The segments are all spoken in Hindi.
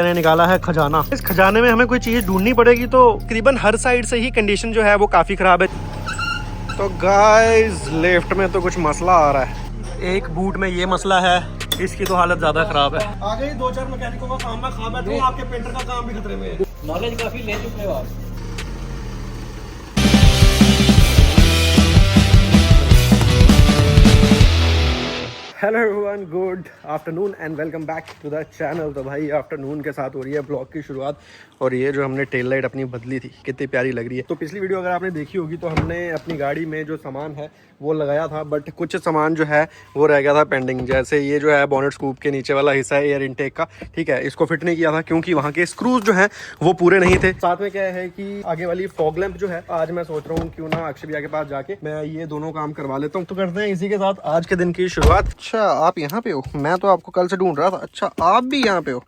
मैंने निकाला है खजाना। इस खजाने में हमें कोई चीज ढूंढनी पड़ेगी, तो तकरीबन हर साइड से ही कंडीशन जो है वो काफी खराब है। तो गाइस लेफ्ट में तो कुछ मसला आ रहा है, एक बूट में ये मसला है, इसकी तो हालत ज्यादा खराब है। आगे 2-4 मैकेनिकों का काम है, खा बैठो, आपके पेंटर का काम भी खतरे में है। नॉलेज काफी ले चुके हो आप। Hello everyone, good afternoon and welcome back to the channel. तो भाई आफ्टरनून के साथ हो रही है ब्लॉग की शुरुआत, और ये जो हमने टेल लाइट अपनी बदली थी कितनी प्यारी लग रही है। तो पिछली वीडियो अगर आपने देखी होगी तो हमने अपनी गाड़ी में जो सामान है वो लगाया था, बट कुछ सामान जो है वो रह गया था पेंडिंग। जैसे ये जो है बोनेट स्कूप के नीचे वाला हिस्सा है एयर इनटेक का, ठीक है, इसको फिट नहीं किया था क्योंकि वहाँ के स्क्रूज जो है वो पूरे नहीं थे। साथ में क्या है कि आगे वाली फॉग लैंप जो है, आज मैं सोच रहा हूँ क्यों ना अक्षय भैया के पास जाके मैं ये दोनों काम करवा लेता हूँ। तो करते हैं इसी के साथ आज के दिन की शुरुआत। अच्छा, आप यहाँ पे हो? मैं तो आपको कल से ढूंढ रहा था। अच्छा, आप भी यहाँ पे हो?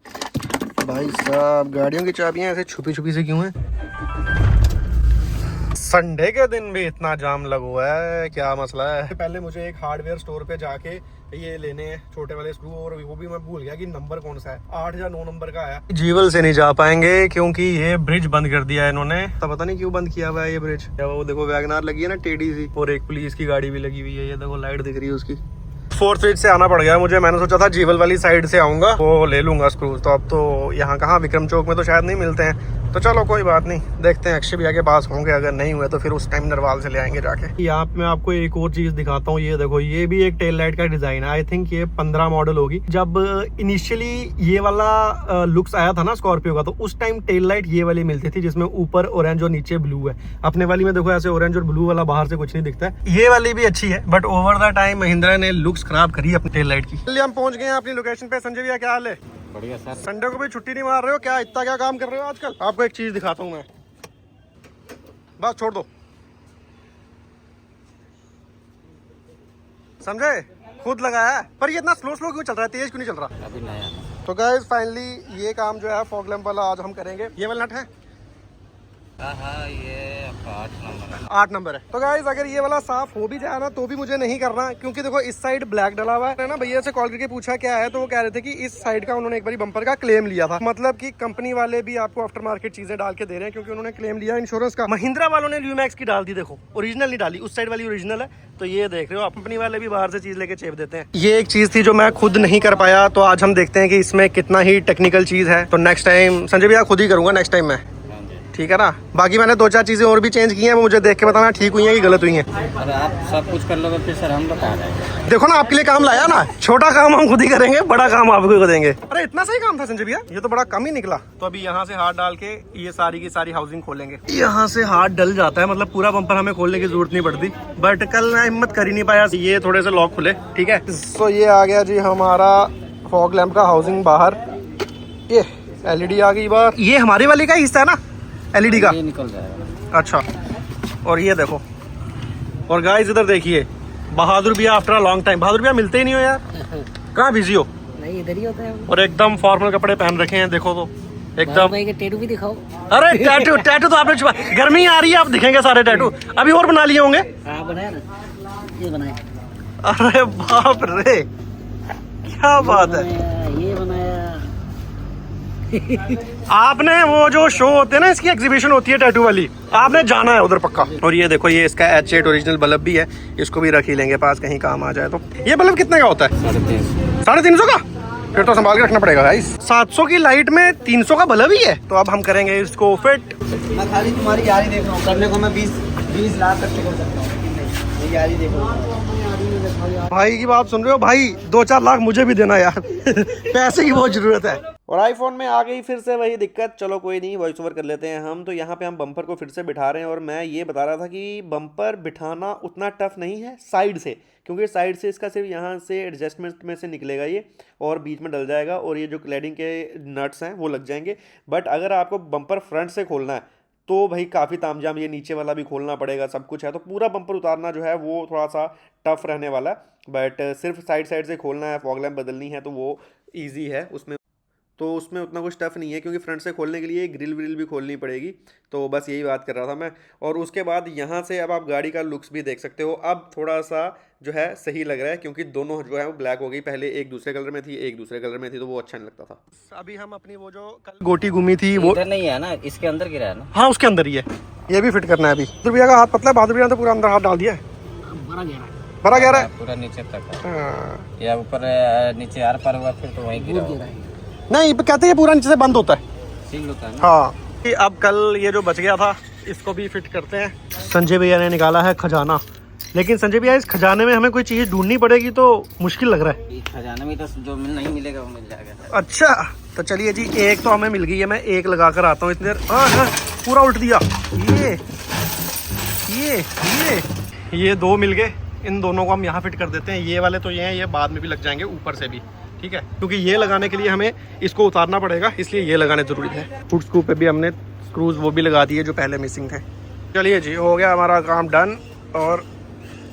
भाई साहब, गाड़ियों की चाबियां ऐसे छुपी छुपी से क्यों हैं? संडे के दिन भी इतना जाम लगा हुआ है, क्या मसला है? पहले मुझे एक हार्डवेयर स्टोर पे जाके ये लेने हैं छोटे वाले स्क्रू, और वो भी मैं भूल गया कि नंबर कौन सा है, 8 या 9 नंबर का है। जीवल से नहीं जा पाएंगे क्योंकि ये ब्रिज बंद कर दिया है इन्होंने। तो पता नहीं क्यों बंद किया हुआ है ये ब्रिज। वो देखो वैगनार लगी है ना टेढ़ी सी, और एक पुलिस की गाड़ी भी लगी हुई है, ये देखो लाइट दिख रही है उसकी। 4th स्ट्रीट से आना पड़ गया मुझे। मैंने सोचा था जीवल वाली साइड से आऊंगा वो ले लूंगा स्क्रूज, तो अब तो यहाँ कहाँ, विक्रम चौक में तो शायद नहीं मिलते हैं। तो चलो कोई बात नहीं, देखते हैं अक्षय भैया के पास होंगे, अगर नहीं हुए तो फिर उस टाइम नरवाल से ले आएंगे जाके। यहाँ पे मैं आपको एक और चीज दिखाता हूँ, ये देखो, ये भी एक टेल लाइट का डिजाइन है। आई थिंक ये 15 मॉडल होगी। जब इनिशियली ये वाला लुक्स आया था ना स्कॉर्पियो का, तो उस टाइम टेल लाइट ये वाली मिलती थी जिसमें ऊपर ऑरेंज और नीचे ब्लू है। अपने वाली में देखो ऐसे ऑरेंज और ब्लू वाला बाहर से कुछ नहीं दिखता है। ये वाली भी अच्छी है, but over the time Mahindra ने लुक्स खराब करी अपनी टेल लाइट की। हम पहुंच गए हैं अपनी लोकेशन पे। संजय भैया क्या हाल है? बढ़िया सर। संडे को भी छुट्टी नहीं मार रहे हो क्या? इतना क्या काम कर रहे हो आजकल? आपको एक चीज दिखाता हूँ मैं, बस छोड़ दो। समझे? खुद लगाया है, पर ये इतना स्लो स्लो क्यों चल रहा है, तेज क्यों नहीं चल रहा? अभी नया। तो गाइस फाइनली ये काम जो है फॉग लैंप वाला आज हम करेंगे। ये वाला नट है, हाँ, ये आपका 8 नंबर है। 8 नंबर है। तो गाइस अगर ये वाला साफ हो भी जाए ना तो भी मुझे नहीं करना, क्योंकि देखो इस साइड ब्लैक डला हुआ है ना। भैया से कॉल करके पूछा क्या है, तो वो कह रहे थे कि इस साइड का उन्होंने एक बार बम्पर का क्लेम लिया था। मतलब कि कंपनी वाले भी आपको आफ्टर मार्केट चीजें डाल के दे रहे हैं, क्योंकि उन्होंने क्लेम लिया इंश्योरेंस का। महिंद्रा वालों ने ल्यूमैक्स की डाल दी, देखो ओरिजिनल नहीं डाली, उस साइड वाली ओरिजिनल है। तो ये देख रहे हो, कंपनी वाले भी बाहर से चीज लेके चेप देते हैं। ये एक चीज थी जो मैं खुद नहीं कर पाया, तो आज हम देखते हैं कि इसमें कितना ही टेक्निकल चीज है। तो नेक्स्ट टाइम संजय भैया खुद ही करूंगा नेक्स्ट टाइम मैं, ठीक है ना? बाकी मैंने 2-4 चीजें और भी चेंज की हैं, वो मुझे देख के बताना ठीक हुई हैं कि गलत हुई हैं। अरे आप सब कुछ कर लोगे फिर सर हम लोग कहाँ जाएंगे? देखो ना, आपके लिए काम लाया ना, छोटा काम हम खुद ही करेंगे, बड़ा काम आपको कर देंगे। अरे इतना सही काम था संजय भैया, ये तो बड़ा कम ही निकला। तो अभी यहाँ से हाथ डाल के ये सारी की सारी हाउसिंग खोलेंगे। यहाँ से हाथ डल जाता है, मतलब पूरा बम्पर हमें खोलने की जरूरत नहीं पड़ती, बट कल मैं हिम्मत कर ही नहीं पाया, ये थोड़े से लॉक खुले, ठीक है। तो ये आ गया जी हमारा फॉग लैंप का हाउसिंग बाहर। ये LED आ गई बाहर। ये हमारी वाली का हिस्सा है ना LED का? ये निकल जाएगा। अच्छा, और ये देखो, और गाइस इधर देखिए, बहादुर भैया आफ्टर अ लॉन्ग टाइम। बहादुर भैया मिलते ही नहीं हो यार, कहाँ बिजी हो? नहीं, इधर ही होता है। और एकदम फॉर्मल कपड़े पहन रखे हैं, देखो तो एकदम। भाई के टैटू भी दिखाओ। अरे टैटू टैटू तो आपने छुपा, गर्मी आ रही है, आप दिखेंगे सारे टैटू। अभी और बना लिए होंगे? हाँ, बनाया ना, ये बनाया। अरे बाप रे, क्या बात है। ये बनाया। आपने वो जो शो होते हैं ना, इसकी एग्जीबिशन होती है टैटू वाली, आपने जाना है उधर पक्का। और ये देखो, ये इसका H8 ओरिजिनल बल्ब भी है, इसको भी रख ही लेंगे पास, कहीं काम आ जाए तो। ये बल्ब कितने का होता है? 350। 350 का? फिर तो संभाल के रखना पड़ेगा भाई। 700 की लाइट में 300 का बल्ब ही है। तो अब हम करेंगे इसको फिट। मैं खाली तुम्हारी यारी देख रहा हूँ, करने को मैं 20 लाख तक कर सकता हूँ, ये यारी देखो। भाई की बात सुन रहे हो भाई, 2-4 लाख मुझे भी देना यार पैसे की बहुत जरूरत है। और आईफोन में आ गई फिर से वही दिक्कत। चलो कोई नहीं, वॉइस ओवर कर लेते हैं हम। तो यहाँ पे हम बम्पर को फिर से बिठा रहे हैं, और मैं ये बता रहा था कि बम्पर बिठाना उतना टफ नहीं है साइड से, क्योंकि साइड से इसका सिर्फ यहाँ से एडजस्टमेंट में से निकलेगा ये, और बीच में डल जाएगा, और ये जो क्लैडिंग के नट्स हैं वो लग जाएंगे। बट अगर आपको बम्पर फ्रंट से खोलना है तो भाई काफ़ी तामझाम, ये नीचे वाला भी खोलना पड़ेगा, सब कुछ है। तो पूरा बम्पर उतारना जो है वो थोड़ा सा टफ रहने वाला है, बट सिर्फ साइड साइड से खोलना है, फॉग लैंप बदलनी है, तो वो ईजी है। उसमें तो उसमें उतना कुछ टफ नहीं है, क्योंकि फ्रंट से खोलने के लिए ग्रिल व्रिल भी खोलनी पड़ेगी। तो बस यही बात कर रहा था मैं। और उसके बाद यहाँ से अब आप गाड़ी का लुक्स भी देख सकते हो। अब थोड़ा सा जो है सही लग रहा है, क्योंकि दोनों जो है वो ब्लैक हो गई। पहले एक दूसरे कलर में थी, एक दूसरे कलर में थी, तो वो अच्छा नहीं लगता था। अभी हम अपनी वो जो कल गोटी घूमी थी वो इधर नहीं है ना, इसके अंदर गिरा है ना। हाँ उसके अंदर ही है, ये भी फिट करना है। अभी बहादुर भैया का हाथ पतला है, बहादुर भैया ने तो पूरा अंदर हाथ डाल दिया है। बड़ा गहरा है पूरा नीचे तक है। हाँ। या ऊपर नीचे आर पार हुआ फिर तो वहीं गिरा होगा। नहीं कहते हैं पूरा नीचे से बंद होता है। सील होता है ना। हाँ कि अब कल ये जो बच गया था इसको भी फिट करते हैं। संजय भैया ने निकाला है खजाना, लेकिन संजय भैया इस खजाने में हमें कोई चीज़ ढूंढनी पड़ेगी तो मुश्किल लग रहा है। ये खजाने में तो जो नहीं मिलेगा वो मिल जाएगा। अच्छा तो चलिए जी, एक तो हमें मिल गई है, मैं एक लगा कर आता हूँ इतनी देर। हाँ पूरा उल्ट दिया। ये दो मिल गए, इन दोनों को हम यहाँ फिट कर देते हैं। ये वाले तो ये हैं, ये बाद में भी लग जाएंगे ऊपर से भी, ठीक है, क्योंकि ये लगाने के लिए हमें इसको उतारना पड़ेगा, इसलिए ये लगाने ज़रूरी है। फुट स्क्रू पे भी हमने स्क्रूज वो भी लगा दिए जो पहले मिसिंग थे। चलिए जी, हो गया हमारा काम डन। और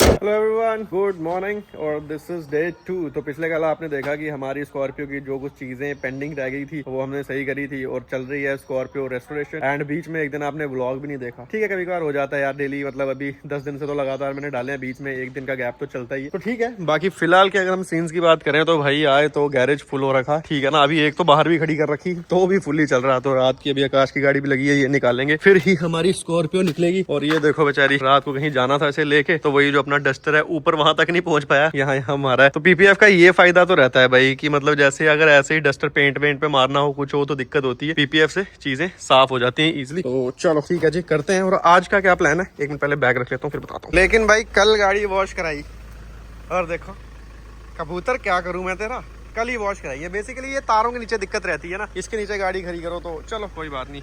हेलो एवरीवन, गुड मॉर्निंग। और दिस इज डे 2। तो पिछले कल आपने देखा कि हमारी स्कॉर्पियो की जो कुछ चीजें पेंडिंग रह गई थी वो हमने सही करी थी, और चल रही है स्कॉर्पियो रेस्टोरेशन। एंड बीच में एक दिन आपने व्लॉग भी नहीं देखा, ठीक है, कभी कभार हो जाता है यार डेली, मतलब अभी 10 दिन से तो लगातार मैंने डाले हैं, बीच में एक दिन का गैप तो चलता ही है, तो ठीक है। बाकी फिलहाल के अगर हम सीन्स की बात करें तो भाई आए तो गैरेज फुल हो रखा, ठीक है ना। अभी एक तो बाहर भी खड़ी कर रखी तो भी फुल ही चल रहा। तो रात की अभी आकाश की गाड़ी भी लगी है, ये निकालेंगे फिर ही हमारी स्कॉर्पियो निकलेगी। और ये देखो बेचारी, रात को कहीं जाना था इसे लेके, तो वही जो अपना डस्टर है ऊपर वहां तक नहीं पहुंच पाया, यहाँ हमारा है। तो पीपीएफ का ये फायदा तो रहता है भाई कि मतलब जैसे अगर ऐसे ही डस्टर पेंट पे मारना हो, कुछ हो तो दिक्कत होती है, पीपीएफ से चीजें साफ हो जाती हैं इजीली। तो चलो ठीक है जी, करते हैं। और आज का क्या प्लान है, एक मिनट पहले बैग रख लेता हूँ फिर बताता हूँ। लेकिन भाई कल गाड़ी वॉश कराई, और देखो कबूतर क्या करूँ मैं तेरा, कल ही वॉश कराई है। बेसिकली ये तारों के नीचे दिक्कत रहती है ना, इसके नीचे गाड़ी खड़ी करो, तो चलो कोई बात नहीं।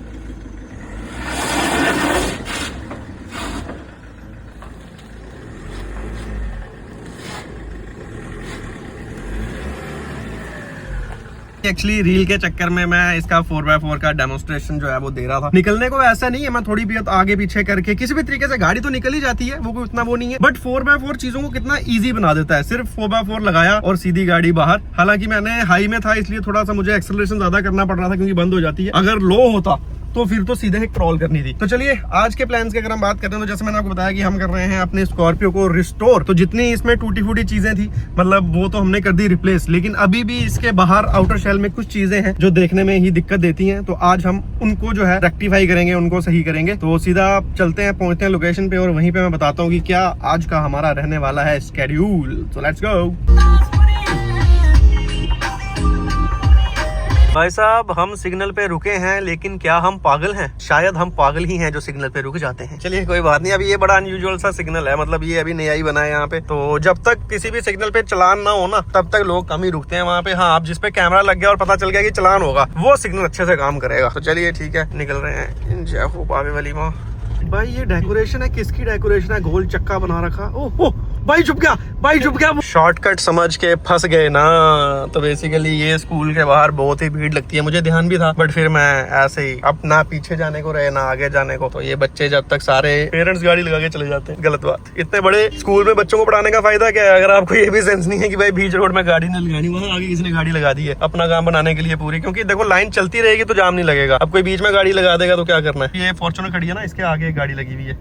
एक्चुअली रील के चक्कर में मैं इसका 4x4 का डेमोन्स्ट्रेशन जो है वो दे रहा था। निकलने को ऐसा नहीं है, मैं थोड़ी बहुत आगे पीछे करके किसी भी तरीके से गाड़ी तो निकल ही जाती है, वो कोई उतना वो नहीं है। बट 4x4 चीजों को कितना इजी बना देता है। सिर्फ 4x4 लगाया और सीधी गाड़ी बाहर। हालांकि मैंने हाई में था इसलिए थोड़ा सा मुझे एक्सेलरेशन ज्यादा करना पड़ रहा था, क्योंकि बंद हो जाती है। अगर लो होता तो फिर तो सीधे एक क्रॉल करनी थी। तो चलिए आज के प्लान्स की अगर हम बात करते हैं तो जैसे मैंने आपको बताया कि हम कर रहे हैं अपने स्कॉर्पियो को रिस्टोर। तो जितनी इसमें टूटी फूटी चीजें थी मतलब वो तो हमने कर दी रिप्लेस, लेकिन अभी भी इसके बाहर आउटर शेल में कुछ चीजें हैं जो देखने में ही दिक्कत देती हैं। तो आज हम उनको जो है रेक्टिफाई करेंगे, उनको सही करेंगे। तो सीधा चलते हैं, पहुंचते हैं लोकेशन पे, और वहीं पे मैं बताता हूँ कि क्या आज का हमारा रहने वाला है स्केड्यूल। So let's go. भाई साहब हम सिग्नल पे रुके हैं, लेकिन क्या हम पागल हैं? शायद हम पागल ही हैं जो सिग्नल पे रुक जाते हैं। चलिए कोई बात नहीं, अभी ये बड़ा अनयूजुअल सा सिग्नल है, मतलब ये अभी नया ही बना है यहाँ पे। तो जब तक किसी भी सिग्नल पे चलान ना हो ना, तब तक लोग कम ही रुकते हैं वहाँ पे। हाँ, अब जिस पे कैमरा लग गया और पता चल गया कि चलान होगा, वो सिग्नल अच्छे से काम करेगा। तो चलिए ठीक है, निकल रहे हैं। जय हो बाबे वाली माँ। भाई ये डेकोरेशन है, किसकी डेकोरेशन है? गोल चक्का बना रखा। ओह भाई झुक गया, भाई झुक गया। शॉर्टकट समझ के फंस गए ना। तो बेसिकली ये स्कूल के बाहर बहुत ही भीड़ लगती है, मुझे ध्यान भी था, बट फिर मैं ऐसे ही अपना पीछे जाने को रहे ना आगे जाने को। तो ये बच्चे जब तक सारे पेरेंट्स गाड़ी लगा के चले जाते हैं, गलत बात। इतने बड़े स्कूल में बच्चों को पढ़ाने का फायदा क्या है अगर आपको ये भी सेंस नहीं है कि भाई बीच रोड में गाड़ी नहीं लगानी, वहाँ आगे किसी ने गाड़ी लगा दी है अपना काम बनाने के लिए पूरी। क्योंकि देखो लाइन चलती रहेगी तो जाम नहीं लगेगा। अब कोई बीच में गाड़ी लगा देगा तो क्या करना है। ये फॉर्च्यूनर खड़ी है ना, इसके आगे एक गाड़ी लगी हुई है,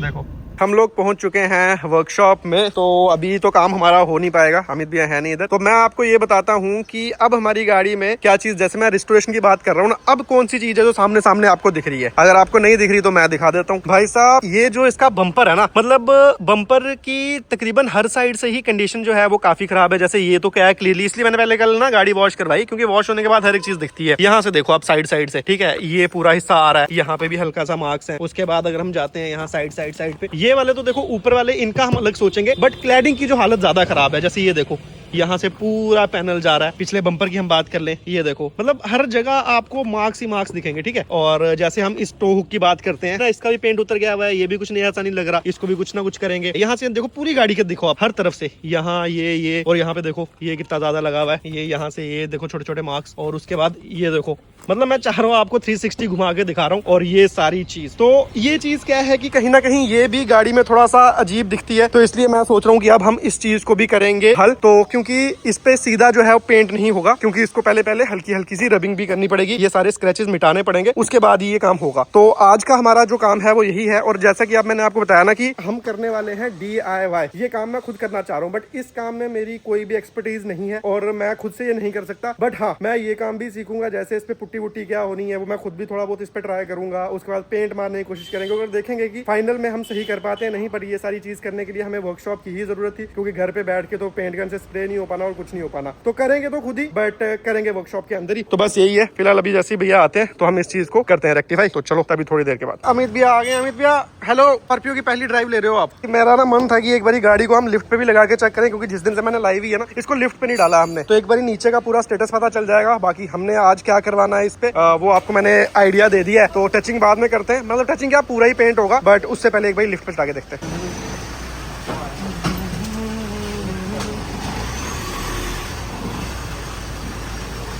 देखो। हम लोग पहुंच चुके हैं वर्कशॉप में। तो अभी तो काम हमारा हो नहीं पाएगा, अमित भैया है नहीं इधर। तो मैं आपको ये बताता हूँ कि अब हमारी गाड़ी में क्या चीज, जैसे मैं रिस्टोरेशन की बात कर रहा हूँ ना, अब कौन सी चीज है जो सामने सामने आपको दिख रही है। अगर आपको नहीं दिख रही तो मैं दिखा देता हूँ। भाई साहब ये जो इसका बम्पर है ना, मतलब बम्पर की तकरीबन हर साइड से ही कंडीशन जो है वो काफी खराब है। जैसे ये तो क्या है क्लियरली, इसलिए मैंने पहले कल ना गाड़ी वॉश करवाई, क्योंकि वॉश होने के बाद हर एक चीज दिखती है। यहाँ से देखो आप साइड से, ठीक है, ये पूरा हिस्सा आ रहा है, यहाँ पे भी हल्का सा मार्क्स है। उसके बाद अगर हम जाते हैं यहाँ साइड पे, ये वाले तो देखो ऊपर वाले इनका हम अलग सोचेंगे, बट क्लैडिंग की जो हालत ज्यादा खराब है। जैसे ये देखो यहाँ से पूरा पैनल जा रहा है। पिछले बम्पर की हम बात कर लें, ये देखो, मतलब हर जगह आपको मार्क्स ही मार्क्स दिखेंगे, ठीक है। और जैसे हम इस टो हुक की बात करते हैं ना, इसका भी पेंट उतर गया हुआ है, ये भी कुछ नया सा नहीं लग रहा, इसको भी कुछ ना कुछ करेंगे। यहाँ से देखो पूरी गाड़ी के देखो आप हर तरफ से, यहाँ ये और यहाँ पे देखो ये कितना ज्यादा लगा हुआ है, ये यहाँ से ये देखो छोटे छोटे मार्क्स। और उसके बाद ये देखो मतलब मैं चाह रहा हूँ आपको 360 घुमा के दिखा रहा हूँ। और ये सारी चीज, तो ये चीज क्या है कि कहीं ना कहीं ये भी गाड़ी में थोड़ा सा अजीब दिखती है, तो इसलिए मैं सोच रहा हूँ कि अब हम इस चीज को भी करेंगे हल। तो क्योंकि इस पे सीधा जो है वो पेंट नहीं होगा, क्योंकि इसको पहले हल्की हल्की सी रबिंग भी करनी पड़ेगी, ये सारे स्क्रैचेस मिटाने पड़ेंगे, उसके बाद ही ये काम होगा। तो आज का हमारा जो काम है वो यही है। और जैसा कि अब मैंने आपको बताया ना कि हम करने वाले हैं DIY, ये काम मैं खुद करना चाह रहा हूँ, बट इस काम में मेरी कोई भी एक्सपर्टीज नहीं है और मैं खुद से ये नहीं कर सकता। बट हाँ, मैं ये काम भी सीखूंगा, जैसे इस पे पुट्टी वुट्टी क्या होनी है वो मैं खुद भी थोड़ा बहुत इस पे ट्राई करूंगा। उसके बाद पेंट मारने की कोशिश करेंगे और देखेंगे कि फाइनल में हम सही कर पाते हैं नहीं। पर ये सारी चीज करने के लिए हमें वर्कशॉप की ही जरूरत थी, क्योंकि घर पे बैठ के तो पेंट गन से स्प्रे नहीं हो पाना और कुछ नहीं हो पाना। तो करेंगे तो खुद ही, बट करेंगे वर्कशॉप के अंदर ही। तो बस यही है फिलहाल। अभी जैसे भैया आते हैं तो हम इस चीज को करते हैं रेक्टिफाई। तो चलो तभी थोड़ी देर के बाद। अमित भैया आ गए। अमित भैया हेलो, स्कॉर्पियो की पहली ड्राइव ले रहे हो आप? मेरा ना मन था कि एक बारी गाड़ी को हम लिफ्ट पे भी लगा के चेक करें, क्योंकि जिस दिन से मैंने लाई हुई है ना, इसको लिफ्ट पे नहीं डाला हमने, तो एक बारी नीचे का पूरा स्टेटस पता चल जाएगा। बाकी हमने आज क्या करवाना है इस पे वो आपको मैंने आइडिया दे दिया है। तो टचिंग बाद में करते हैं, मतलब टचिंग क्या पूरा ही पेंट होगा, बट उससे पहले एक बार लिफ्ट पे चला के देखते हैं।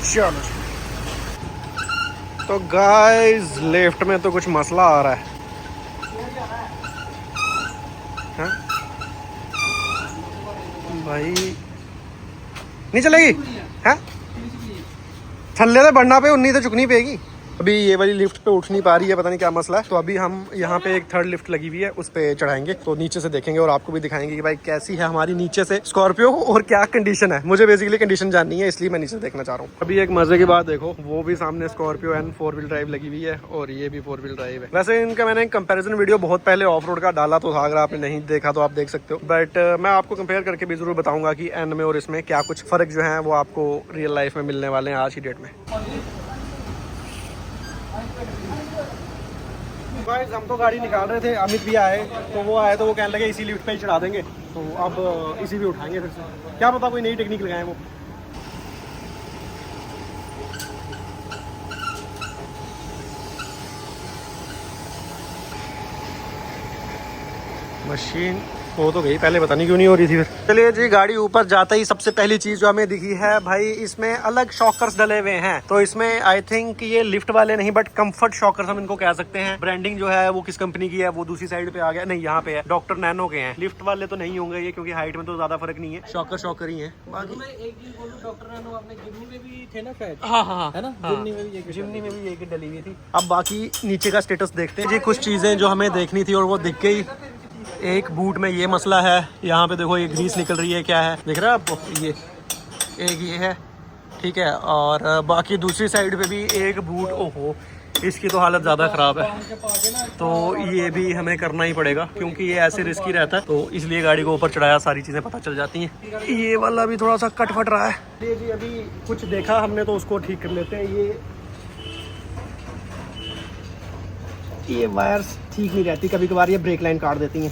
चलो तो गाइस, लिफ्ट में तो कुछ मसला आ रहा है। हाँ? भाई नहीं चलेगी? हैं? थल्ले से बढ़ना पे, उन्नी तो चुकनी पेगी। अभी ये वाली लिफ्ट पे उठ नहीं पा रही है, पता नहीं क्या मसला है। तो अभी हम यहाँ पे एक थर्ड लिफ्ट लगी हुई है, उस पे चढ़ाएंगे, तो नीचे से देखेंगे और आपको भी दिखाएंगे कि भाई कैसी है हमारी नीचे से स्कॉर्पियो और क्या कंडीशन है। मुझे बेसिकली कंडीशन जाननी है, इसलिए मैं नीचे देखना चाह रहा हूँ। अभी एक मजे की बात देखो, वो भी सामने स्कॉर्पियो एंड 4 व्हील ड्राइव लगी हुई है और ये भी 4 व्हील ड्राइव है। वैसे इनका मैंने कंपेरिजन वीडियो बहुत पहले ऑफ रोड का डाला तो था, अगर आपने नहीं देखा तो आप देख सकते हो। बट मैं आपको कंपेयर करके भी जरूर बताऊंगा कि एन में और इसमें क्या कुछ फर्क जो है वो आपको रियल लाइफ में मिलने वाले हैं आज की डेट में। गाइस, हम तो गाड़ी निकाल रहे थे, अमित भी आए, तो वो आए तो वो कहने लगे इसी लिफ्ट पे ही चढ़ा देंगे, तो अब इसी भी उठाएंगे फिर से। क्या पता कोई नई टेक्निक लगाए वो। मशीन हो तो गई, पहले पता नहीं क्यों नहीं हो रही थी। फिर चलिए जी, गाड़ी ऊपर जाते ही सबसे पहली चीज जो हमें दिखी है भाई, इसमें अलग शॉकर्स डले हुए हैं। तो इसमें आई थिंक ये लिफ्ट वाले नहीं, बट कंफर्ट शॉकर्स हम इनको कह सकते हैं। ब्रांडिंग जो है वो किस कंपनी की है वो दूसरी साइड पे आ गया, नहीं यहाँ पे है, डॉक्टर नैनो के हैं। लिफ्ट वाले तो नहीं होंगे ये, क्योंकि हाइट में तो ज्यादा फर्क नहीं है, शॉकर ही है। बाकी एक चीज बोलूं, डॉक्टर नैनो अपने जिम्नी में भी थे ना शायद। हाँ है ना, जिम्नी में भी एक डली हुई थी। अब बाकी नीचे का स्टेटस देखते हैं जी। कुछ चीजें जो हमें देखनी थी और वो दिख गई। एक बूट में ये मसला है, यहाँ पे देखो ये ग्रीस निकल रही है, क्या है दिख रहा है आपको? ये एक ये है, ठीक है। और बाकी दूसरी साइड पे भी एक बूट, ओहो इसकी तो हालत ज़्यादा ख़राब है। तो ये भी हमें करना ही पड़ेगा, क्योंकि ये ऐसे रिस्की रहता है, तो इसलिए गाड़ी को ऊपर चढ़ाया, सारी चीज़ें पता चल जाती हैं। ये वाला भी थोड़ा सा कट फट रहा है। ये जी अभी कुछ देखा हमने तो उसको ठीक कर लेते हैं। ये वायर्स ठीक नहीं रहती, कभी कभार ये ब्रेक लाइन काट देती हैं।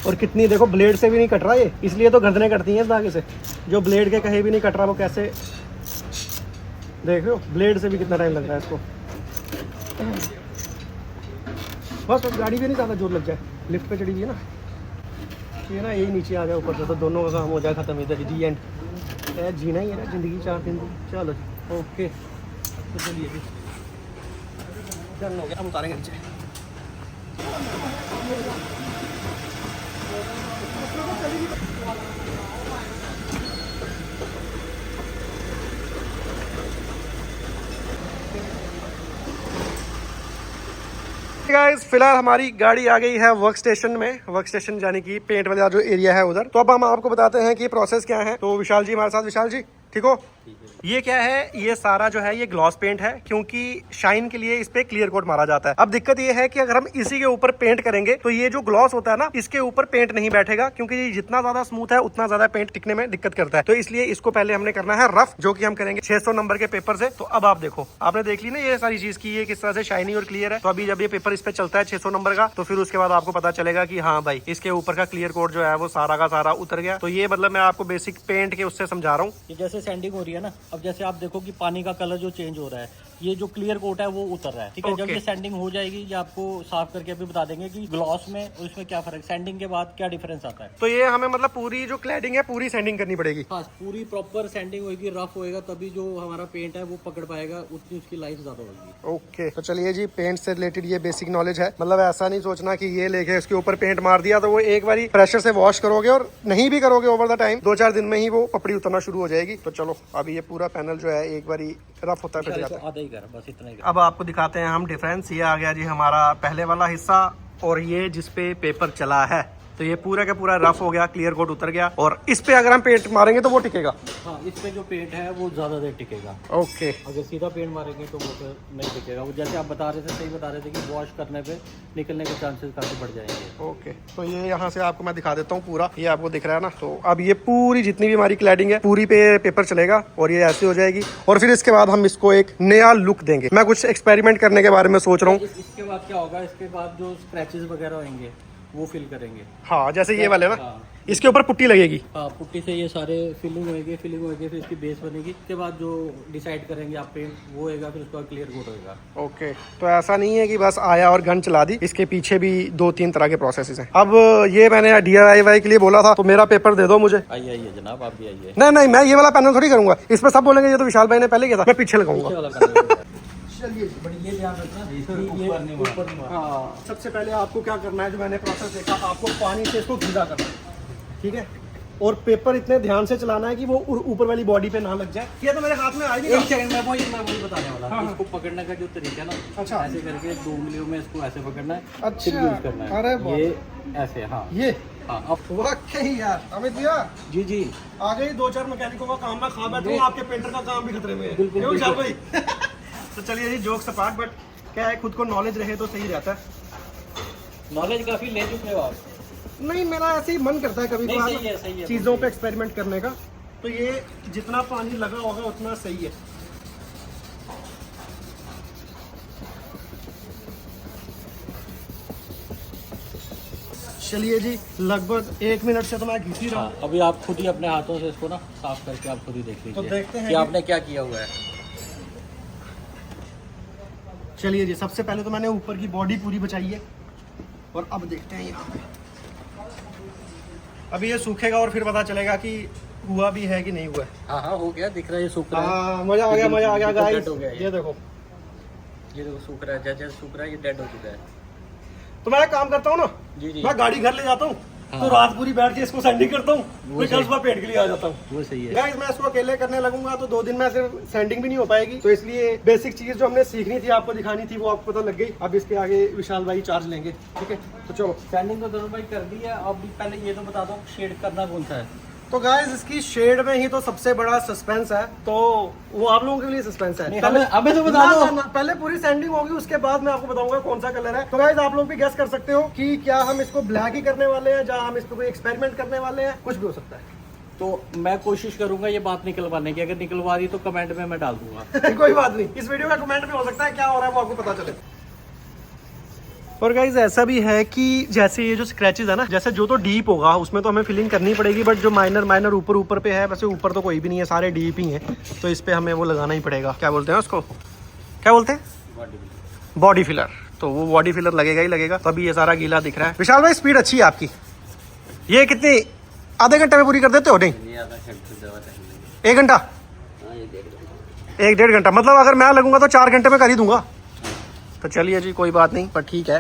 और कितनी देखो, ब्लेड से भी नहीं कट रहा ये, इसलिए तो गर्दनें कटती हैं इस धागे से। जो ब्लेड के कहीं भी नहीं कट रहा, वो कैसे देख रहे हो, ब्लेड से भी कितना टाइम लग रहा है इसको। बस गाड़ी भी नहीं ज़्यादा जोर लग जाए, लिफ्ट पे चढ़ी हुई है ना, ये ना यही नीचे आ जाए ऊपर से, तो दोनों का काम हो जाए खत्म, इधर जी एंड। जीना ही है ना ज़िंदगी 4 दिन की। चलो जी ओके, तो चलिए भी डन हो गया, हम उतारेंगे नीचे। गाइस, फिलहाल हमारी गाड़ी आ गई है वर्क स्टेशन में। वर्क स्टेशन यानी कि पेंट वाला जो एरिया है उधर। तो अब हम आपको बताते हैं कि प्रोसेस क्या है। तो विशाल जी हमारे साथ। विशाल जी ठीक हो? ये क्या है, ये सारा जो है ये ग्लॉस पेंट है, क्योंकि शाइन के लिए इस पे क्लियर कोट मारा जाता है। अब दिक्कत ये है कि अगर हम इसी के ऊपर पेंट करेंगे तो ये जो ग्लॉस होता है ना, इसके ऊपर पेंट नहीं बैठेगा, क्योंकि ये जितना ज्यादा स्मूथ है उतना ज्यादा पेंट टिकने में दिक्कत करता है। तो इसलिए इसको पहले हमने करना है रफ, जो कि हम करेंगे 600 नंबर के पेपर से। तो अब आप देखो, आपने देख ली ना ये सारी चीज की ये किस तरह से शाइनी और क्लियर है। तो अभी जब ये पेपर इस पे चलता है 600 नंबर का, तो फिर उसके बाद आपको पता चलेगा कि हाँ भाई इसके ऊपर का क्लियर कोट जो है वो सारा का सारा उतर गया। तो ये मतलब मैं आपको बेसिक पेंट के उससे समझा रहा हूँ। जैसे सैंडिंग हो रही है है ना, अब जैसे आप देखो कि पानी का कलर जो चेंज हो रहा है, ये जो क्लियर कोट है वो उतर रहा है, ठीक है। जब ये सैंडिंग हो जाएगी, ये आपको साफ करके अभी बता देंगे कि ग्लॉस में और इसमें क्या फर्क, सैंडिंग के बाद क्या डिफरेंस आता है। तो ये हमें मतलब पूरी जो क्लैडिंग है पूरी सैंडिंग करनी पड़ेगी। हाँ, पूरी प्रॉपर सैंडिंग होगी, रफ होएगा, तभी जो हमारा पेंट है वो पकड़ पाएगा, उतनी उसकी लाइफ ज्यादा होगी। ओके, तो चलिए जी, पेंट से रिलेटेड ये बेसिक नॉलेज है। मतलब ऐसा नहीं सोचना कि ये लेके इसके ऊपर पेंट मार दिया तो वो एक बारी प्रेशर से वॉश करोगे और नहीं भी करोगे ओवर द टाइम 2-4 दिन में ही वो पपड़ी उतरना शुरू हो जाएगी। तो चलो अभी ये पूरा पैनल जो है एक बारी रफ होता है, फिर जाता है। आधा ही कर, बस इतना ही कर। अब आपको दिखाते हैं हम डिफरेंस। ये आ गया जी हमारा पहले वाला हिस्सा, और ये जिसपे पेपर चला है, तो ये पूरा का पूरा रफ हो गया, क्लियर कोट उतर गया। और इस पे अगर हम पेंट मारेंगे तो वो टिकेगा। हाँ, इस पे जो पेंट है वो ज्यादा देर टिकेगा। ओके, अगर सीधा पेंट मारेंगे तो वो फिर नहीं टिकेगा। वो जैसे आप बता रहे थे, सही बता रहे थे कि वॉश करने पे निकलने के चांसेस काफी बढ़ जाएंगे। ओके, तो ये यहाँ से आपको मैं दिखा देता हूँ पूरा, ये आपको दिख रहा है ना। तो अब ये पूरी जितनी भी हमारी क्लैडिंग है पूरी पे पेपर चलेगा और ये ऐसी हो जाएगी। और फिर इसके बाद हम इसको एक नया लुक देंगे। मैं कुछ एक्सपेरिमेंट करने के बारे में सोच रहा हूँ। इसके बाद क्या होगा, इसके बाद जो स्क्रैचेस वगैरह होंगे वो फिल करेंगे। हाँ, जैसे ये वाले ना। हाँ। इसके ऊपर पुट्टी लगेगी। हाँ, पुट्टी से ये सारे फिलिंग होएगी, फिर इसकी बेस बनेगी। इसके बाद जो डिसाइड करेंगे आप पेंट, वो होएगा, फिर उसके बाद क्लियर कोट होएगा। ओके, तो ऐसा नहीं है कि बस आया और गन चला दी, इसके पीछे भी 2-3 तरह के प्रोसेस हैं। अब ये मैंने DIY के लिए बोला था, तो मेरा पेपर दे दो मुझे। आइए जनाब, आप भी आइए। नहीं, मैं ये वाला पैनल थोड़ी करूंगा। इस पर सब बोलेंगे ये तो विशाल भाई ने पहले किया था, मैं पीछे लगाऊंगा। चलिए, ये ध्यान रखना, ऊपर नहीं। हाँ, सबसे पहले आपको क्या करना है, जो मैंने प्रोसेस देखा, आपको पानी से इसको गीला करना है, ठीक है। और पेपर इतने ध्यान से चलाना है कि वो ऊपर वाली बॉडी पे ना लग जाए। ये तो मेरे हाथ में आ ही नहीं। एक सेकंड, मैं वही बताने वाला था। इसको पकड़ने का जो तरीका है ना, अच्छा, ऐसे करके 2 उंगलियों में इसको ऐसे पकड़ना है। अच्छा, फिर यूज करना है। अरे ये ऐसे, हाँ ये, हाँ। अब वाकई यार अमित भैया, जी आ गई 2-4 मैकेनिकों का काम मैं खा बैठा हूँ, आपके पेंटर का काम भी खतरे में है। बिल्कुल, क्यों विशाल भाई? तो चलिए जी, जोक्स अपार्ट, बट क्या है, खुद को नॉलेज रहे तो सही रहता है। नॉलेज काफी ले चुके हो आप। नहीं, मेरा ऐसे ही मन करता है कभी नहीं, सही कभार है, चीज़ों पे एक्सपेरिमेंट करने का। तो ये जितना पानी लगा होगा उतना सही है। चलिए जी, लगभग 1 मिनट से तो मैं घिस ही रहा हूँ। अभी आप खुद ही अपने हाथों से इसको ना साफ करके आप खुद ही देख लीजिए, तो देखते हैं कि आपने क्या किया हुआ है। चलिए जी, सबसे पहले तो मैंने ऊपर की बॉडी पूरी बचाई है, और अब देखते हैं यहाँ पे। अभी ये सूखेगा और फिर पता चलेगा कि हुआ भी है कि नहीं हुआ है। हाँ, हो गया, दिख रहा है, ये सूख रहा है। मजा आ गया गाइस। हो गया ये देखो सूख रहा है, जैसे सूख रहा है, ये डेड हो चुका है। तो मैं एक काम करता हूँ ना, जी। मैं गाड़ी घर ले जाता हूँ, हाँ। तो रात पूरी बैठ के इसको सैंडिंग करता हूँ, फिर कल सुबह पेंट के लिए आ जाता हूँ। वो सही है। गाइस, मैं इसको अकेले करने लगूंगा तो 2 दिन में सिर्फ सैंडिंग भी नहीं हो पाएगी। तो इसलिए बेसिक चीज जो हमने सीखनी थी, आपको दिखानी थी, वो आपको पता लग गई। अब इसके आगे विशाल भाई चार्ज लेंगे, ठीक है। तो चलो, सैंडिंग तो दोनों भाई कर दी है। अब पहले ये तो बता दो, शेड करना कौन सा है। तो गाइस, इसकी शेड में ही तो सबसे बड़ा सस्पेंस है, तो वो आप लोगों के लिए सस्पेंस है। हमें तो बता दो। पहले पूरी सैंडिंग होगी, उसके बाद मैं आपको बताऊंगा कौन सा कलर है। तो गाइस, आप लोग भी गेस कर सकते हो कि क्या हम इसको ब्लैक ही करने वाले हैं, या हम इसको कोई एक्सपेरिमेंट करने वाले हैं, कुछ भी हो सकता है। तो मैं कोशिश करूंगा ये बात निकलवाने की। अगर निकलवा दी तो कमेंट में मैं डाल दूंगा। कोई बात नहीं, इस वीडियो का कमेंट में हो सकता है क्या हो रहा है वो आपको पता चले। और गाइज, ऐसा भी है कि जैसे ये जो स्क्रैचेस है ना, जैसे जो तो डीप होगा उसमें तो हमें फिलिंग करनी पड़ेगी, बट जो माइनर ऊपर पे है, वैसे ऊपर तो कोई भी नहीं है, सारे डीप ही हैं, तो इस पे हमें वो लगाना ही पड़ेगा। क्या बोलते हैं उसको, क्या बोलते हैं, बॉडी फिलर। तो वो बॉडी फिलर लगेगा ही लगेगा, तभी ये सारा गीला दिख रहा है। विशाल भाई, स्पीड अच्छी है आपकी। ये कितनी, आधे घंटे में पूरी कर देते हो? नहीं, 1 घंटा, 1-1.5 घंटा। मतलब अगर मैं लगूंगा तो 4 घंटे में कर ही दूंगा। तो चलिए जी, कोई बात नहीं, पर ठीक है।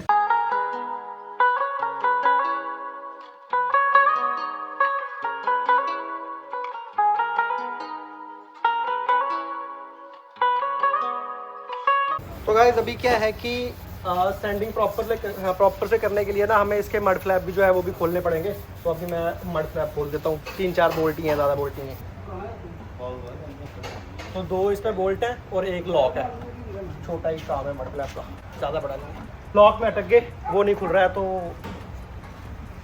तो गाइस, अभी क्या है कि सैंडिंग प्रॉपर से करने के लिए ना, हमें इसके मड फ्लैप भी जो है वो भी खोलने पड़ेंगे। तो अभी मैं मड फ्लैप खोल देता हूँ। 3-4 बोल्ट ही हैं, ज़्यादा बोल्ट नहीं है। तो 2 इस पर बोल्ट हैं और 1 लॉक है। छोटा ही काम है मड फ्लैप का, ज़्यादा बड़ा नहीं है। लॉक में अटक गए, वो नहीं खुल रहा है, तो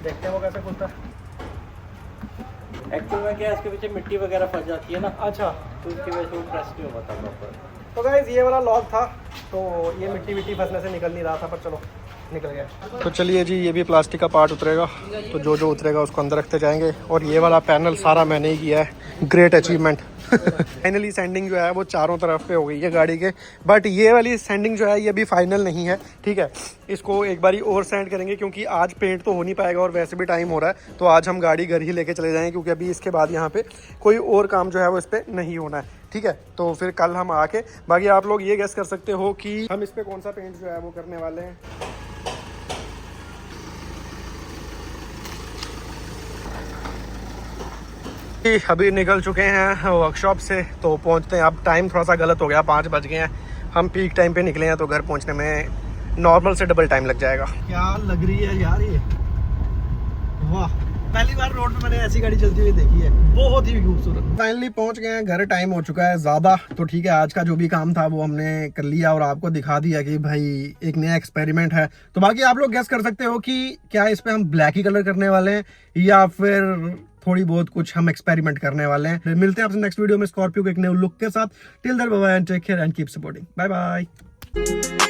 देखते हैं वो कैसे खुलता है। एक्चुअल में क्या है, इसके पीछे मिट्टी वगैरह फंस जाती है ना। अच्छा, तो इसकी वजह से वो प्रेस नहीं हो पाता प्रॉपर। तो गाइस, ये वाला लॉक था, तो ये मिट्टी फंसने से निकल नहीं रहा था, पर चलो निकल गया। तो चलिए जी, ये भी प्लास्टिक का पार्ट उतरेगा, तो जो जो उतरेगा उसको अंदर रखते जाएंगे। और ये वाला पैनल सारा मैंने ही किया है, ग्रेट अचीवमेंट। फाइनली सैंडिंग जो है वो चारों तरफ पे हो गई है गाड़ी के, बट ये वाली सैंडिंग जो है ये अभी फाइनल नहीं है, ठीक है। इसको एक बारी और सैंड करेंगे, क्योंकि आज पेंट तो हो नहीं पाएगा और वैसे भी टाइम हो रहा है, तो आज हम गाड़ी घर ही लेके चले जाएंगे, क्योंकि अभी इसके बाद यहाँ पे कोई और काम जो है वो इस पर नहीं होना है, ठीक है। तो फिर कल हम आके, बाकी आप लोग ये गेस कर सकते हो कि हम इस पर कौन सा पेंट जो है वो करने वाले हैं। अभी निकल चुके हैं वर्कशॉप से, तो पहुंचते हैं। अब टाइम थोड़ा सा गलत हो गया, 5 बज गए हैं, हम पीक टाइम पे निकले हैं, तो घर पहुंचने में नॉर्मल से डबल टाइम लग जाएगा। क्या लग रही है यार ये, वाह, पहली बार रोड पे मैंने ऐसी गाड़ी चलती हुई देखी है, बहुत ही खूबसूरत। फाइनली पहुंच गए हैं घर, टाइम हो चुका है ज़्यादा, तो ठीक है, आज का जो भी काम था वो हमने कर लिया और आपको दिखा दिया कि भाई एक नया एक्सपेरिमेंट है। तो बाकी आप लोग गेस कर सकते हो कि क्या इस पे हम ब्लैक ही कलर करने वाले हैं या फिर थोड़ी बहुत कुछ हम एक्सपेरिमेंट करने वाले हैं। फिर मिलते हैं आपसे नेक्स्ट वीडियो में स्कॉर्पियो के एक नए लुक के साथ। Till there bye bye and take care and keep supporting, bye bye.